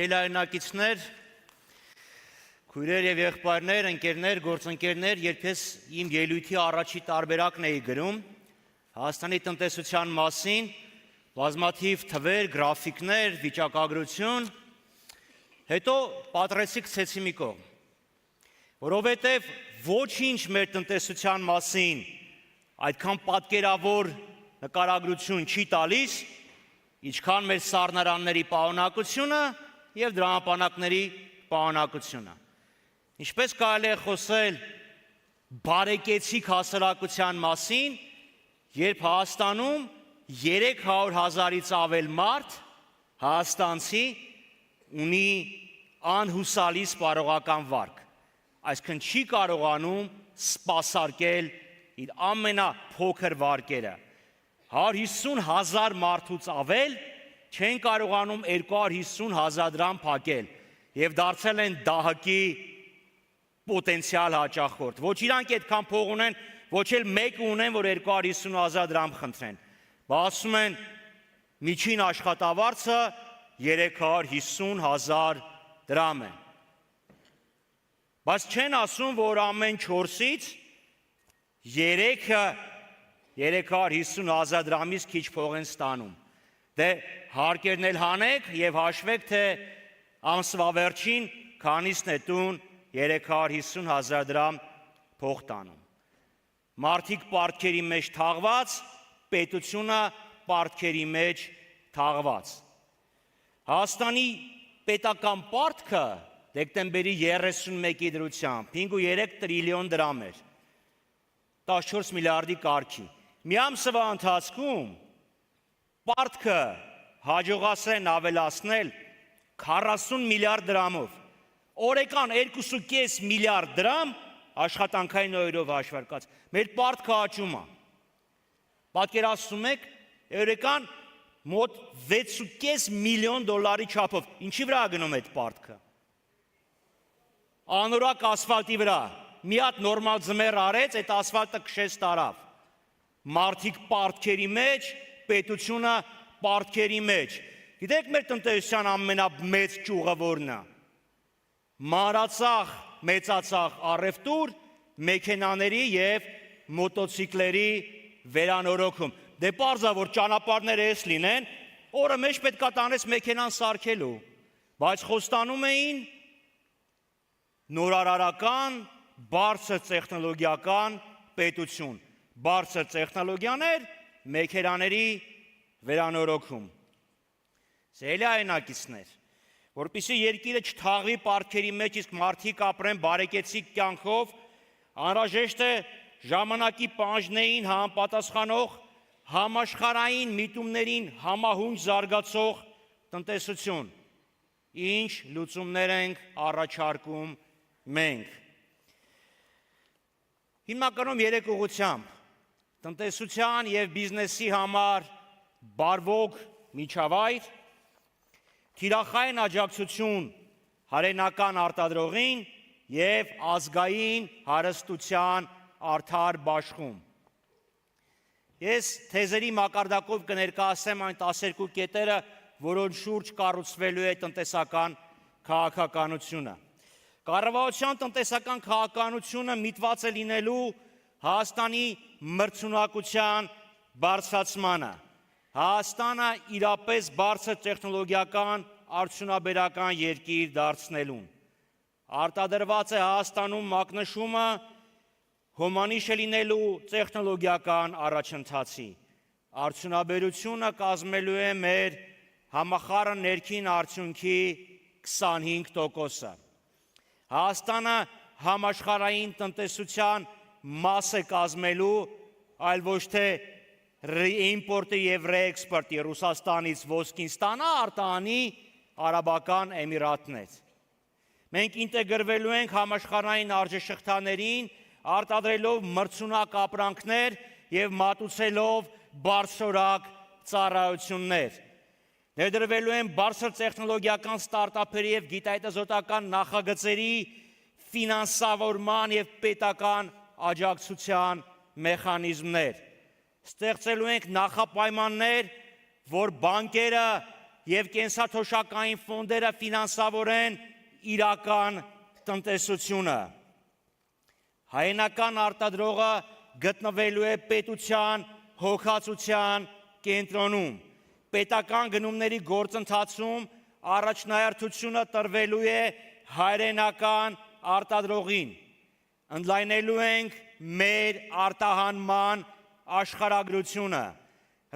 Սիրելիներ, քույրեր եւ եղբայրներ, ընկերներ, գործընկերներ, երբ ես իմ ելույթի առաջի տարբերակն էի գրում Հայաստանի տնտեսության մասին, բազմաթիվ թվեր, գրաֆիկներ, վիճակագրություն, հետո պատրեցի գցեցի մի կողմ, որովհետեւ ոչինչ մեր տնտեսության մասին այդքան պատկերավոր նկարագրություն չի տալիս, ինչքան մեր սառնարանների պարունակությունը եւ դրամապանակների պարունակությունը։ Ինչպես կարելի է խոսել բարեկեցիկ հասարակության մասին, երբ Հայաստանում 300,000-ից ավել մարդ հայաստանցի ունի անհուսալի սպառողական վարկ, այսինքն չի կարողանում սպասարկել իր ամենափոքր վարկերը։ 150,000 մարդուց ավել չեն կարողանում 250,000 դրամ փակել եւ դարձել են դահակի պոտենցիալ հաճախորդ։ Ոչ իրանք այդքան փող ունեն, ոչ էլ մեկ ունեն, որ 250,000 դրամ խնդրեն։ Ասում են միջին աշխատավարձը 350,000 դրամ է։ Բայց չեն ասում, որ ամեն 4-ից 3-ը 350,000 դրամից քիչ փող են ստանում։ Դե հարկերն էլ հանեք եւ հաշվեք, թե ամսվա վերջին քանիսն է տուն 350,000 դրամ փող տանում։ Մարդիկ պարտքերի մեջ թաղված, պետությունը պարտքերի մեջ թաղված։ Հայաստանի պետական պարտքը դեկտեմբերի 31-ի դրությամբ 5.3 տրիլիոն դրամ էր, 14 միլիարդի կարգի։ Մի ամսվա ընթացքում պարտքը հաջողացել են ավելացնել 40 միլիարդ դրամով, օրական 2.5 միլիարդ դրամ աշխատանքային օրերով հաշվարկած, մեր պարտքը աճում է։ Պատկերացնում եք, օրական մոտ 6.5 միլիոն դոլարի չափով, ինչի վրա գնում այդ պարտքը։ Անորակ ասֆալտի վրա, մի հատ նորմալ ձմեռ արեց, այդ ասֆալտը քշեց տարավ։ Մարդիկ պարտքերի մեջ, պետությունը պարտքերի մեջ։ Գիտեք մեր տնտեսության ամենամեծ ճյուղը որն է։ Մանրածախ, մեծածախ առևտուր, մեքենաների եւ մոտոցիկլերի վերանորոգում։ Դե պարզ է, որ ճանապարհները էս լինեն, օրը մեջ պետքա տանես մեքենան սարքելու, բայց խոստանում էին նորարարական, բարձր տեխնոլոգիական պետություն, բարձր տեխնոլոգիաներ, մեքենաների վերանորոգում։ Սիրելիներ, որպեսզի երկիրը չթաղվի պարտքերի մեջ, իսկ մարդիկ ապրեն բարեկեցիկ կյանքով, անհրաժեշտ է ժամանակի պահանջներին համապատասխանող, համաշխարհային միտումներին համահունչ զարգացող տնտեսություն, ինչ լուծումներ ենք առաջարկում մենք։ Հիմնականում 3 ուղղությամբ տնտեսության եւ բիզնեսի համար բարվոք միջավայր, թիրախային աջակցություն հայրենական արտադրողին եւ ազգային հարստության արդար բաշխում։ Ես թեզերի մակարդակով կներկայացնեմ այն 12 կետերը, որոնց շուրջ կառուցվելու է տնտեսական քաղաքականությունը։ Կառավարության տնտեսական քաղաքականությունը միտված է լինելու Հայաստանի մրցունակության բարձրացմանը, Հայաստանը իրապես բարձր տեխնոլոգիական արդյունաբերական երկիր դարձնելուն։ Արտադրված է Հայաստանում մակնշումը հոմանիշ է լինելու տեխնոլոգիական առաջընթացի։ Արդյունաբերությունը կազմելու է մեր համախառն ներքին արդյունքի 25%-ը։ Հայաստանը համաշխարհային տնտեսության մաս է կազմելու, այլ ոչ թե իմպորտի եւ ռեէքսպորտի, Ռուսաստանից ոսկին ստանա, արտահանի Արաբական Էմիրատներ։ Մենք ինտեգրվելու ենք համաշխարհային արժեշղթաներին, արտադրելով մրցունակ ապրանքներ եւ մատուցելով բարձրորակ ծառայություններ։ Ներդրվելու են բարձր տեխնոլոգիական ստարտափերի եւ գիտահետազոտական նախագծերի ֆինանսավորման եւ պետական աջակցության մեխանիզմներ։ Ստեղծելու ենք նախապայմաններ, որ բանկերը եւ կենսաթոշակային ֆոնդերը ֆինանսավորեն իրական տնտեսությունը։ Հայնական արտադրողը գտնվելու է պետության հոգացության կենտրոնում։ Պետական գնումների գործընթացում առաջնահերթությունը տրվելու է հայրենական արտադրողին։ Ընդլայնելու ենք մեր արտահանման աշխարհագրությունը։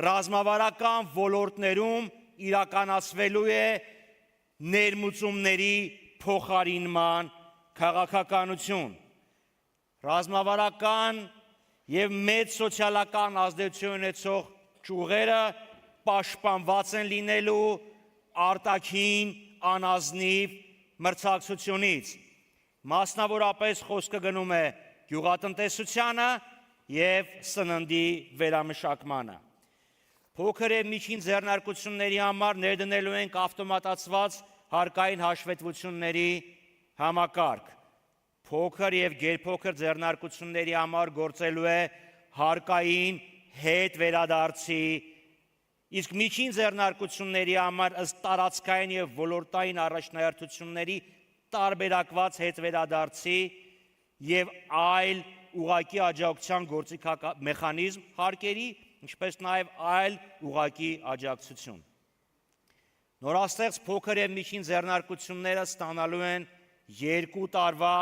Ռազմավարական ոլորտներում իրականացվելու է ներմուծումների փոխարինման քաղաքականություն։ Ռազմավարական եւ մեծ սոցիալական ազդեցություն ունեցող ճյուղերը պաշտպանված են լինելու արտաքին անազնիվ մրցակցությունից։ Մասնավորապես խոսքը գնում է գյուղատնտեսությանը եւ սննդի վերամշակմանը։ Փոքր եւ միջին ձեռնարկությունների համար ներդնելու ենք ավտոմատացված հարկային հաշվետվությունների համակարգ։ Փոքր եւ գերփոքր ձեռնարկությունների համար գործելու է հարկային հետ վերադարձի, իսկ միջին ձեռնարկությունների համար ըստ տարածքային եւ ոլորտային առաջնահերթությունների տարբերակված հետ վերադարձի եւ այլ ուղղակի աջակցության գործիքական մեխանիզմ հարկերի, ինչպես նաեւ այլ ուղղակի աջակցություն։ Նորաստեղծ փոքր եւ միջին ձեռնարկությունները ստանալու են 2 տարվա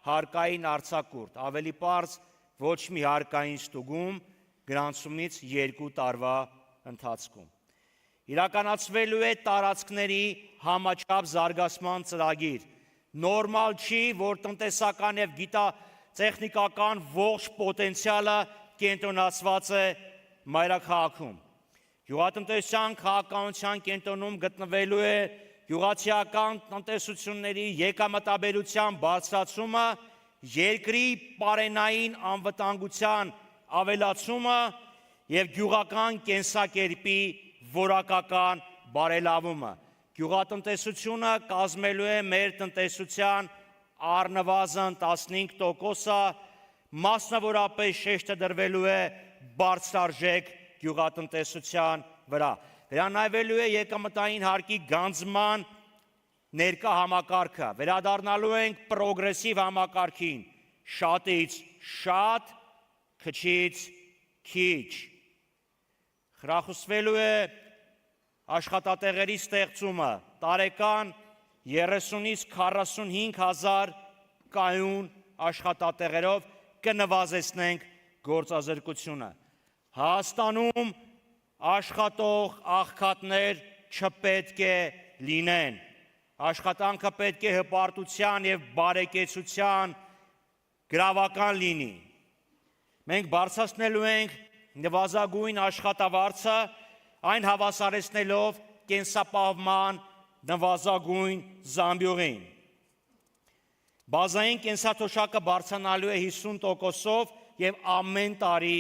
հարկային արձակուրդ, ավելի պարզ ոչ մի հարկային ստուգում գրանցումից 2 տարվա ընթացքում։ Իրականացվելու է տարածքների համաչափ զարգացման ծրագիր։ Նորմալ չի, որ տնտեսական եւ գիտատեխնիկական ողջ պոտենցիալը կենտրոնացված է մայրաքաղաքում։ Գյուղատնտեսության քաղաքականության կենտրոնում գտնվելու է գյուղացիական տնտեսությունների եկամտաբերության բարձրացումը, երկրի պարենային անվտանգության ավելացումը եւ գյուղական կենսակերպի որակական բարելավումը։ Գյուղատնտեսությունը կազմելու է մեր տնտեսության առնվազն 15%-ը, մասնավորապես շեշտը դրվելու է բարձրարժեք գյուղատնտեսության վրա։ Վերանայվելու է եկամտային հարկի գանձման ներկա համակարգը, վերադառնալու ենք պրոգրեսիվ համակարգին, շատից շատ, քչից քիչ։ Խրախուսվելու է աշխատատեղերի ստեղծումը, տարեկան 30-ից 45 հազար կայուն աշխատատեղերով կնվազեցնենք գործազրկությունը։ Հայաստանում աշխատող աղքատներ չպետք է լինեն։ Աշխատանքը պետք է հպարտության եւ բարեկեցության գրավական լինի։ Մենք բարձրացնելու ենք նվազագույն աշխատավարձը, այն հավասարեցնելով կենսապահովման նվազագույն զամբյուղին։ Բազային կենսաթոշակը բարձրանալու է 50%-ով եւ ամեն տարի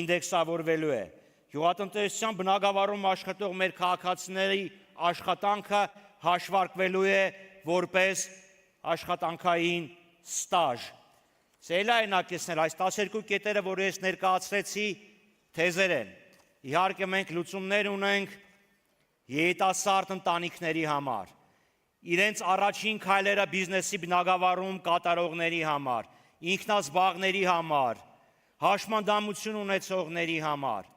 ինդեքսավորվելու է։ Գյուղատնտեսության բնագավառում աշխատող մեր քաղաքացիների աշխատանքը հաշվարկվելու է որպես աշխատանքային ստաժ։ Սելայնակեսներ, այս 12 կետերը, որ ես ներկայացրեցի, թեզեր են։ Իհարկե մենք լուծումներ ունենք երիտասարդ ընտանիքների համար, իրենց առաջին քայլերը բիզնեսի բնագավառում կատարողների համար, ինքնազբաղների համար, հաշմանդամություն ունեցողների համար։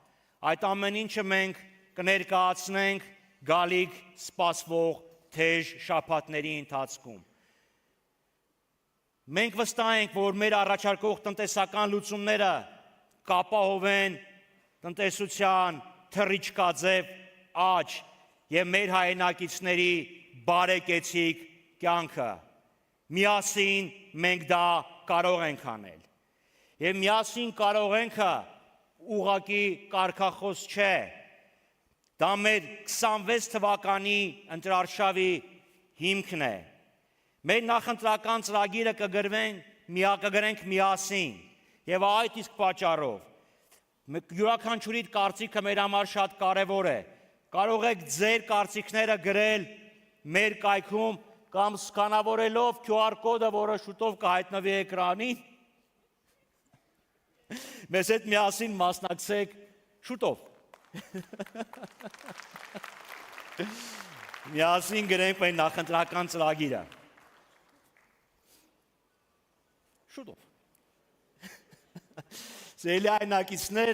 Այդ ամեն ինչը մենք կներկայացնենք գալիք սպասվող թեժ շաբաթների ընթացքում։ Մենք վստահ ենք, որ մեր առաջարկող տնտեսական լուծումները կապահովեն տնտեսության թռիչքաձև աճ եւ մեր հայրենակիցների բարեկեցիկ կյանքը։ Միասին մենք դա կարող ենք անել։ Եվ միասին կարող ենք ուղղակի կարգախոս չէ։ Դա մեր 26 թվականի ընտրարշավի հիմքն է։ Մեր նախընտրական ծրագիրը կգրենք միասին եւ այդ իսկ պատճառով յուրաքանչյուրի կարծիքը մեր համար շատ կարեւոր է։ Կարող եք ձեր կարծիքները գրել մեր կայքում կամ սկանավորելով QR կոդը, որը շուտով կհայտնվի էկրանին։ Մեզ հետ միասին մասնակցեք շուտով։ Միասին գրենք մեր նախընտրական ծրագիրը։ Շուտով։ Սիրելի այնակիցներ,